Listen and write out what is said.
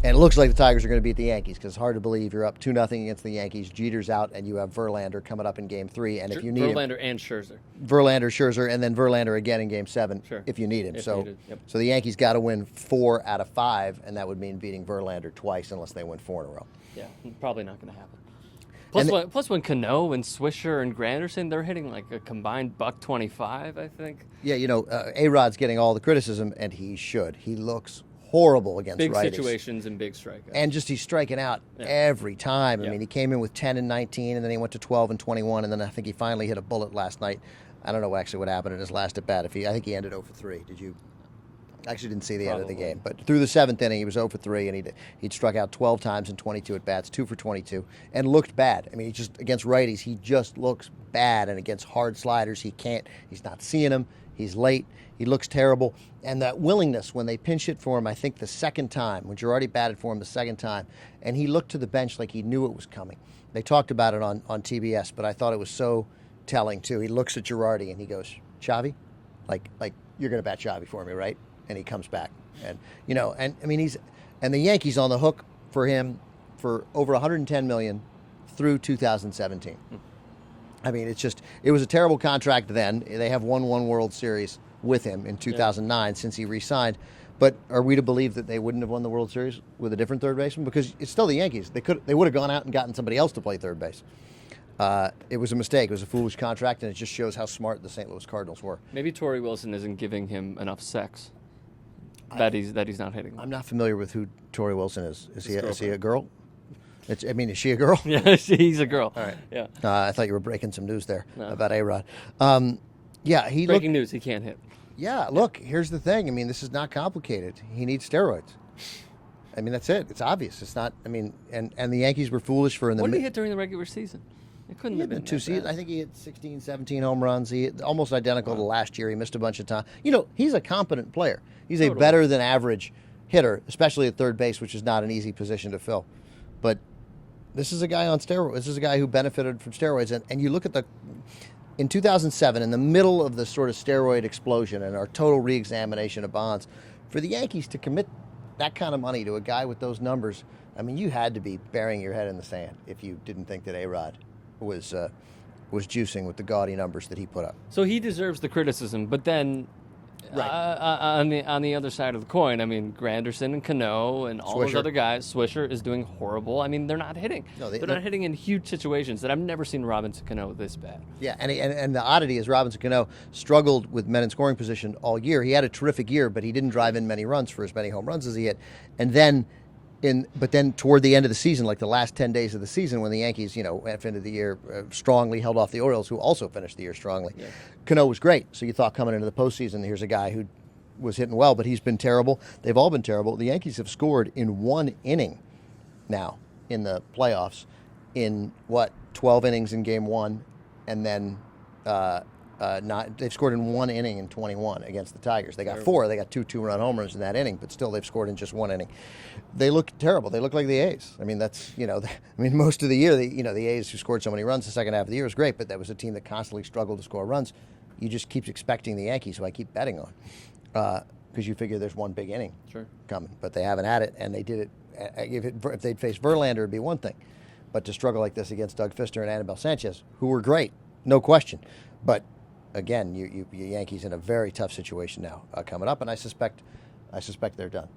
And it looks like the Tigers are going to beat the Yankees because it's hard to believe you're up 2-0 against the Yankees. Jeter's out, and you have Verlander coming up in Game 3. And if you need Verlander and Scherzer. Verlander, Scherzer, and then Verlander again in Game 7 if you need him. So the Yankees got to win 4 out of 5, and that would mean beating Verlander twice unless they win 4 in a row. Yeah, probably not going to happen. Plus, when Cano and Swisher and Granderson, they're hitting like a combined $125, I think. Yeah, A-Rod's getting all the criticism, and he should. He looks horrible against big righties. Situations and big strikeouts. And just he's striking out every time. I mean, he came in with 10 and 19, and then he went to 12 and 21, and then I think he finally hit a bullet last night. I don't know actually what happened in his last at bat. I think he ended 0 for 3. Did you? I actually didn't see the end of the game, but through the 7th inning, he was 0 for 3, and he'd struck out 12 times in 22 at bats, 2 for 22, and looked bad. I mean, he just against righties, he just looks bad, and against hard sliders, he's not seeing them. He's late. He looks terrible. And that willingness when they pinch hit for him, I think the second time, when Girardi batted for him the second time, and he looked to the bench like he knew it was coming. They talked about it on TBS, but I thought it was so telling, too. He looks at Girardi and he goes, Chavi? Like you're going to bat Chavi for me, right? And he comes back. And, and I mean, and the Yankees on the hook for him for over $110 million through 2017. I mean, it was a terrible contract then. They have won one World Series with him in 2009 since he re-signed. But are we to believe that they wouldn't have won the World Series with a different third baseman? Because it's still the Yankees. They would have gone out and gotten somebody else to play third base. It was a mistake. It was a foolish contract, and it just shows how smart the St. Louis Cardinals were. Maybe Torrey Wilson isn't giving him enough sex that he's not hitting. I'm not familiar with who Torrey Wilson is. Is he a girl? Is she a girl? Yeah, he's a girl. All right. Yeah. I thought you were breaking some news there about A-Rod. Breaking news, he can't hit. Yeah, look, here's the thing. I mean, this is not complicated. He needs steroids. I mean, that's it. It's obvious. It's not, I mean, and the Yankees were foolish for What did he hit during the regular season? It couldn't have been 2 seasons. I think he hit 16, 17 home runs. He almost identical to last year. He missed a bunch of time. He's a competent player. He's a better than average hitter, especially at third base, which is not an easy position to fill. But this is a guy on steroids. This is a guy who benefited from steroids. And you look at in 2007, in the middle of the sort of steroid explosion and our total reexamination of Bonds, for the Yankees to commit that kind of money to a guy with those numbers, I mean, you had to be burying your head in the sand if you didn't think that A-Rod was juicing with the gaudy numbers that he put up. So he deserves the criticism, but then on the other side of the coin, I mean, Granderson and Cano and all those other guys, Swisher is doing horrible. I mean, they're not hitting. No, they're not hitting in huge situations that I've never seen Robinson Cano this bad. Yeah, and the oddity is Robinson Cano struggled with men in scoring position all year. He had a terrific year, but he didn't drive in many runs for as many home runs as he hit. And then toward the end of the season, like the last 10 days of the season, when the Yankees, ended the year strongly, held off the Orioles, who also finished the year strongly. Yeah. Cano was great. So you thought coming into the postseason, here's a guy who was hitting well, but he's been terrible. They've all been terrible. The Yankees have scored in 1 inning now in the playoffs in 12 innings in game 1, and then they've scored in 1 inning in 21 against the Tigers. They got 4. They got 2 2-run home runs in that inning, but still they've scored in just 1 inning. They look terrible. They look like the A's. I mean, that's, most of the year, the A's who scored so many runs the second half of the year was great, but that was a team that constantly struggled to score runs. You just keep expecting the Yankees, who I keep betting on, because you figure there's one big inning coming, but they haven't had it, and they did it. If they'd faced Verlander, it'd be one thing, but to struggle like this against Doug Fister and Anibal Sanchez, who were great, no question, but again, you Yankees in a very tough situation now coming up, and I suspect they're done.